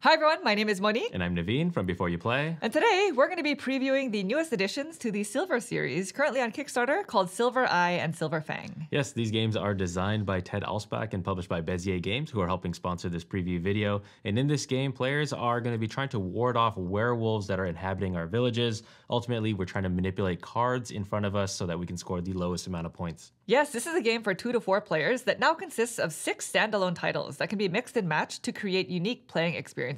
Hi everyone, my name is Monique. And I'm Naveen from Before You Play. And today we're going to be previewing the newest additions to the Silver series, currently on Kickstarter, called Silver Eye and Silver Fang. Yes, these games are designed by Ted Alspach and published by Bezier Games, who are helping sponsor this preview video. And in this game, players are going to be trying to ward off werewolves that are inhabiting our villages. Ultimately, we're trying to manipulate cards in front of us so that we can score the lowest amount of points. Yes, this is a game for 2 to 4 players that now consists of 6 standalone titles that can be mixed and matched to create unique playing experiences.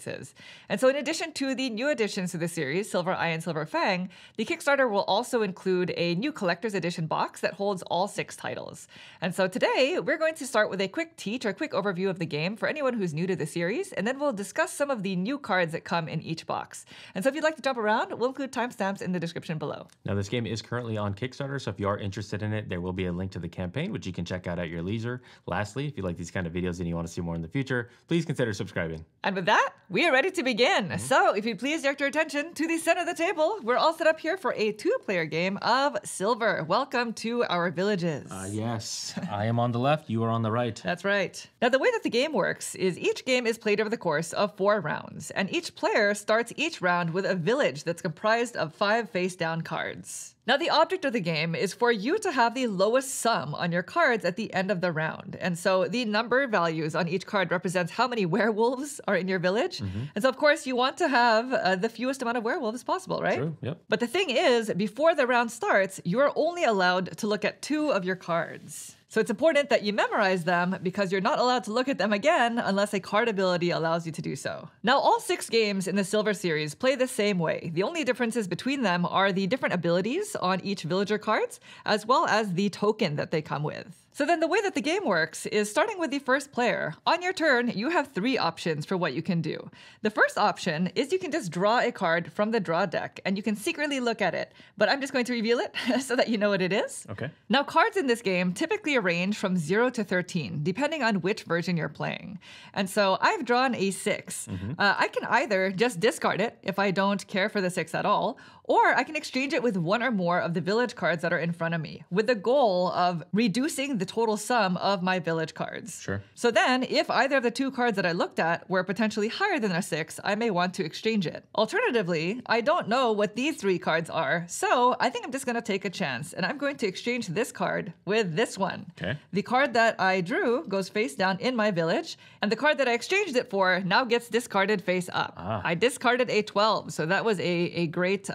And so in addition to the new additions to the series, Silver Eye and Silver Fang, the Kickstarter will also include a new collector's edition box that holds all 6 titles. And so today, we're going to start with a quick teach or quick overview of the game for anyone who's new to the series, and then we'll discuss some of the new cards that come in each box. And so if you'd like to jump around, we'll include timestamps in the description below. Now this game is currently on Kickstarter, so if you are interested in it, there will be a link to the campaign, which you can check out at your leisure. Lastly, if you like these kind of videos and you want to see more in the future, please consider subscribing. And with that, we are ready to begin. So if you'd please direct your attention to the center of the table, we're all set up here for a 2-player game of Silver. Welcome to our villages. Yes, I am on the left, you are on the right. That's right. Now the way that the game works is each game is played over the course of 4 rounds, and each player starts each round with a village that's comprised of 5 face-down cards. Now, the object of the game is for you to have the lowest sum on your cards at the end of the round. And so the number values on each card represents how many werewolves are in your village. And so, of course, you want to have the fewest amount of werewolves possible, right? True, yep. But the thing is, before the round starts, you're only allowed to look at 2 of your cards. So it's important that you memorize them because you're not allowed to look at them again unless a card ability allows you to do so. Now, all 6 games in the Silver series play the same way. The only differences between them are the different abilities on each villager cards, as well as the token that they come with. So then the way that the game works is starting with the first player. On your turn, you have 3 options for what you can do. The first option is you can just draw a card from the draw deck, and you can secretly look at it. But I'm just going to reveal it so that you know what it is. Okay. Now, cards in this game typically range from 0 to 13, depending on which version you're playing. And so I've drawn a 6. I can either just discard it if I don't care for the 6 at all, or I can exchange it with 1 or more of the village cards that are in front of me, with the goal of reducing the total sum of my village cards. Sure. So then, if either of the 2 cards that I looked at were potentially higher than a 6, I may want to exchange it. Alternatively, I don't know what these 3 cards are, so I think I'm just going to take a chance, and I'm going to exchange this card with this one. Okay. The card that I drew goes face down in my village, and the card that I exchanged it for now gets discarded face up. I discarded a 12, so that was a great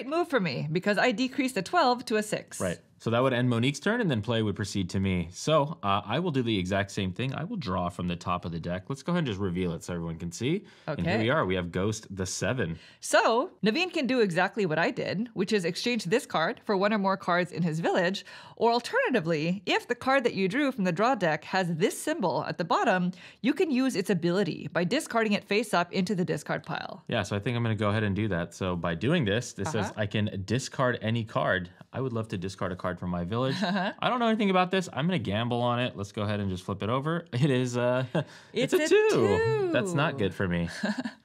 move for me because I decreased a 12 to a 6. Right. So that would end Monique's turn, and then play would proceed to me. So I will do the exact same thing. I will draw from the top of the deck. Let's go ahead and just reveal it so everyone can see. Okay. And here we are. We have Ghost the 7. So Naveen can do exactly what I did, which is exchange this card for 1 or more cards in his village. Or alternatively, if the card that you drew from the draw deck has this symbol at the bottom, you can use its ability by discarding it face up into the discard pile. Yeah, so I think I'm going to go ahead and do that. So by doing this, says I can discard any card. I would love to discard a card from my village. I don't know anything about this. I'm going to gamble on it. Let's go ahead and just flip it over. It is it's a 2. That's not good for me.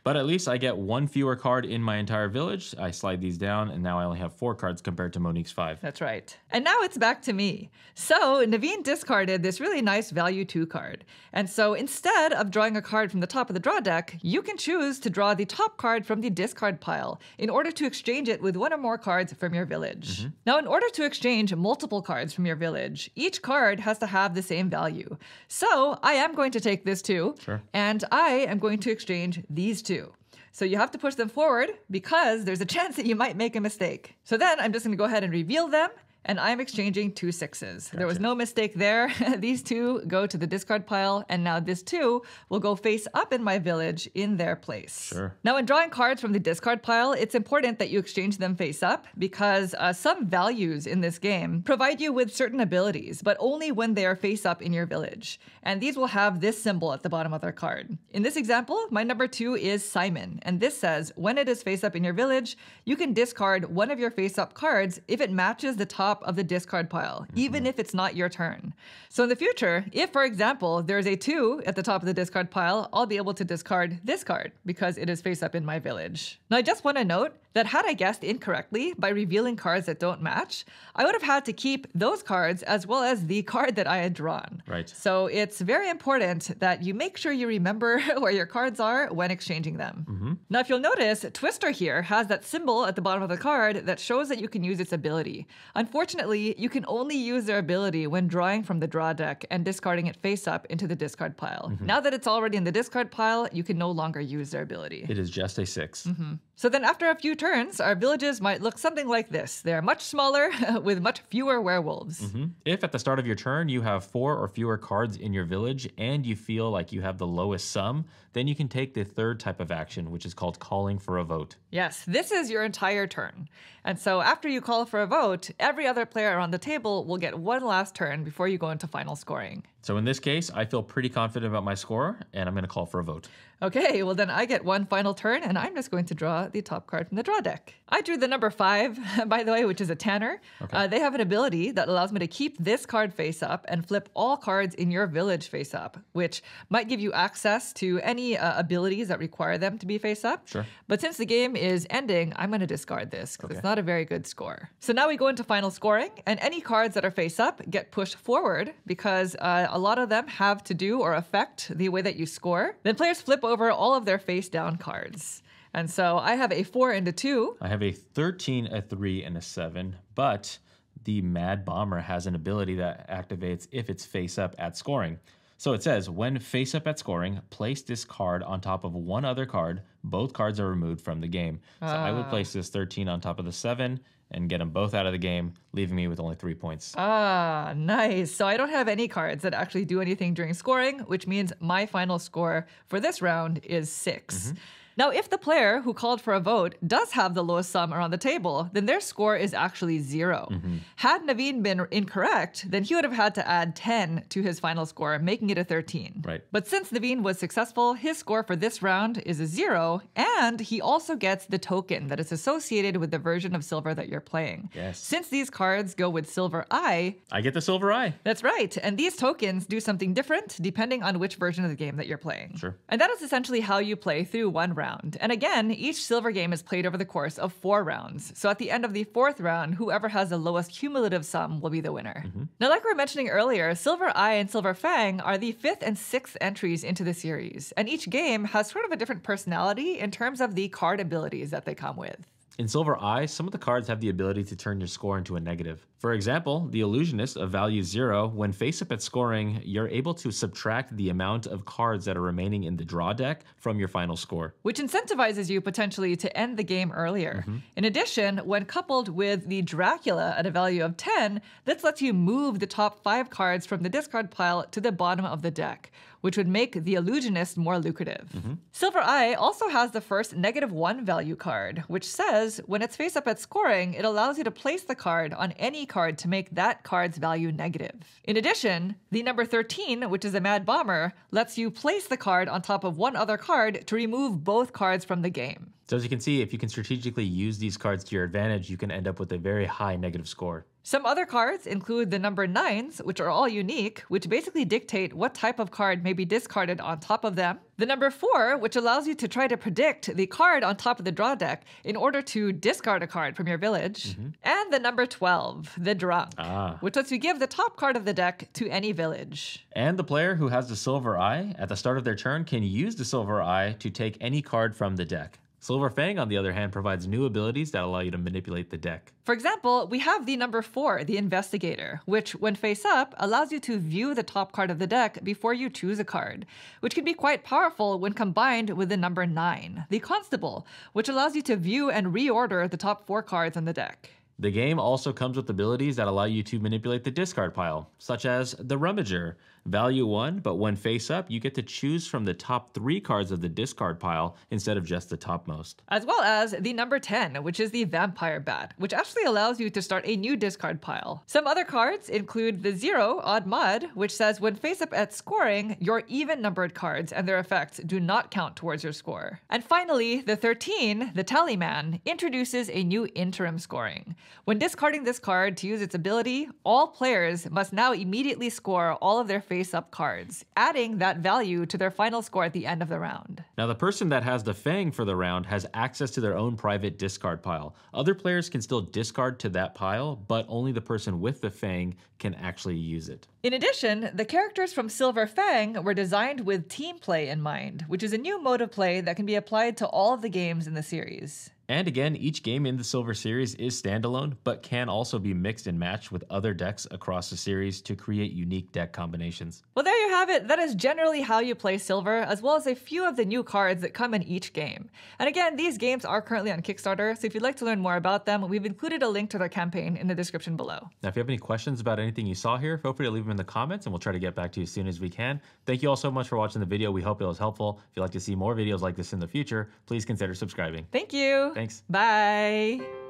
But at least I get 1 fewer card in my entire village. I slide these down, and now I only have 4 cards compared to Monique's 5. That's right. And now it's back to me. So Naveen discarded this really nice value 2 card. And so instead of drawing a card from the top of the draw deck, you can choose to draw the top card from the discard pile in order to exchange it with 1 or more cards from your village. Now, in order to exchange multiple cards from your village, each card has to have the same value. So I am going to take this 2, and I am going to exchange these 2. So you have to push them forward because there's a chance that you might make a mistake. So then I'm just going to go ahead and reveal them. And I'm exchanging 2 6s. There was no mistake there. These 2 go to the discard pile, and now this 2 will go face up in my village in their place. Sure. Now, when drawing cards from the discard pile, it's important that you exchange them face up because some values in this game provide you with certain abilities, but only when they are face up in your village. And these will have this symbol at the bottom of their card. In this example, my number 2 is Simon, and this says, when it is face up in your village, you can discard 1 of your face up cards if it matches the top top of the discard pile, even if it's not your turn. So in the future, if, for example, there's a 2 at the top of the discard pile, I'll be able to discard this card because it is face up in my village. Now, I just want to note that had I guessed incorrectly by revealing cards that don't match, I would have had to keep those cards as well as the card that I had drawn. Right. So it's very important that you make sure you remember where your cards are when exchanging them. Now, if you'll notice, Twister here has that symbol at the bottom of the card that shows that you can use its ability. Unfortunately, you can only use their ability when drawing from the draw deck and discarding it face up into the discard pile. Now that it's already in the discard pile, you can no longer use their ability. It is just a 6. So then after a few turns, our villages might look something like this. They're much smaller with much fewer werewolves. If at the start of your turn you have 4 or fewer cards in your village and you feel like you have the lowest sum, then you can take the third type of action, which is called calling for a vote. Yes, this is your entire turn. And so after you call for a vote, every other player around the table will get one last turn before you go into final scoring. So in this case, I feel pretty confident about my score, and I'm going to call for a vote. Okay, well then I get one final turn, and I'm just going to draw the top card from the draw deck. I drew the number 5, by the way, which is a Tanner. Okay. They have an ability that allows me to keep this card face up and flip all cards in your village face up, which might give you access to any abilities that require them to be face up. Sure. But since the game is ending, I'm going to discard this because it's not a very good score. So now we go into final scoring, and any cards that are face up get pushed forward because a lot of them have to do or affect the way that you score. Then players flip over all of their face down cards. And so I have a 4 and a 2. I have a 13, a 3, and a 7, but the Mad Bomber has an ability that activates if it's face up at scoring. So it says, when face up at scoring, place this card on top of one other card. Both cards are removed from the game. So I would place this 13 on top of the 7 and get them both out of the game, leaving me with only 3 points. Ah, nice. So I don't have any cards that actually do anything during scoring, which means my final score for this round is 6. Now, if the player who called for a vote does have the lowest sum around the table, then their score is actually 0. Had Naveen been incorrect, then he would have had to add 10 to his final score, making it a 13. Right. But since Naveen was successful, his score for this round is a 0, and he also gets the token that is associated with the version of Silver that you're playing. Yes. Since these cards go with Silver Eye, I get the Silver Eye. that's right, and these tokens do something different depending on which version of the game that you're playing. Sure. And that is essentially how you play through one round. And again, each Silver game is played over the course of 4 rounds. So at the end of the 4th round, whoever has the lowest cumulative sum will be the winner. Now, like we were mentioning earlier, Silver Eye and Silver Fang are the 5th and 6th entries into the series. And each game has sort of a different personality in terms of the card abilities that they come with. In Silver Eye, some of the cards have the ability to turn your score into a negative. For example, the Illusionist of value 0, when face up at scoring, you're able to subtract the amount of cards that are remaining in the draw deck from your final score. Which incentivizes you potentially to end the game earlier. In addition, when coupled with the Dracula at a value of 10, this lets you move the top 5 cards from the discard pile to the bottom of the deck, which would make the Illusionist more lucrative. Silver Eye also has the first -1 value card, which says when it's face up at scoring, it allows you to place the card on any card to make that card's value negative. In addition, the number 13, which is a Mad Bomber, lets you place the card on top of one other card to remove both cards from the game. So as you can see, if you can strategically use these cards to your advantage, you can end up with a very high negative score. Some other cards include the number 9s, which are all unique, which basically dictate what type of card may be discarded on top of them. The number 4, which allows you to try to predict the card on top of the draw deck in order to discard a card from your village. And the number 12, the Drunk, which lets you give the top card of the deck to any village. And the player who has the Silver Eye at the start of their turn can use the Silver Eye to take any card from the deck. Silver Fang, on the other hand, provides new abilities that allow you to manipulate the deck. For example, we have the number 4, the Investigator, which, when face up, allows you to view the top card of the deck before you choose a card, which can be quite powerful when combined with the number 9, the Constable, which allows you to view and reorder the top 4 cards on the deck. The game also comes with abilities that allow you to manipulate the discard pile, such as the Rummager. Value 1, but when face up, you get to choose from the top 3 cards of the discard pile instead of just the topmost. As well as the number 10, which is the Vampire Bat, which actually allows you to start a new discard pile. Some other cards include the 0, Odd Mud, which says when face up at scoring, your even numbered cards and their effects do not count towards your score. And finally, the 13, the Tallyman, introduces a new interim scoring. When discarding this card to use its ability, all players must now immediately score all of their face-up cards, adding that value to their final score at the end of the round. Now, the person that has the Fang for the round has access to their own private discard pile. Other players can still discard to that pile, but only the person with the Fang can actually use it. In addition, the characters from Silver Fang were designed with team play in mind, which is a new mode of play that can be applied to all of the games in the series. And again, each game in the Silver series is standalone, but can also be mixed and matched with other decks across the series to create unique deck combinations. Well, there you have it. That is generally how you play Silver, as well as a few of the new cards that come in each game. And again, these games are currently on Kickstarter, so if you'd like to learn more about them, we've included a link to their campaign in the description below. Now, if you have any questions about anything you saw here, feel free to leave them in the comments, and we'll try to get back to you as soon as we can. Thank you all so much for watching the video. We hope it was helpful. If you'd like to see more videos like this in the future, please consider subscribing. Thank you. Thanks. Bye.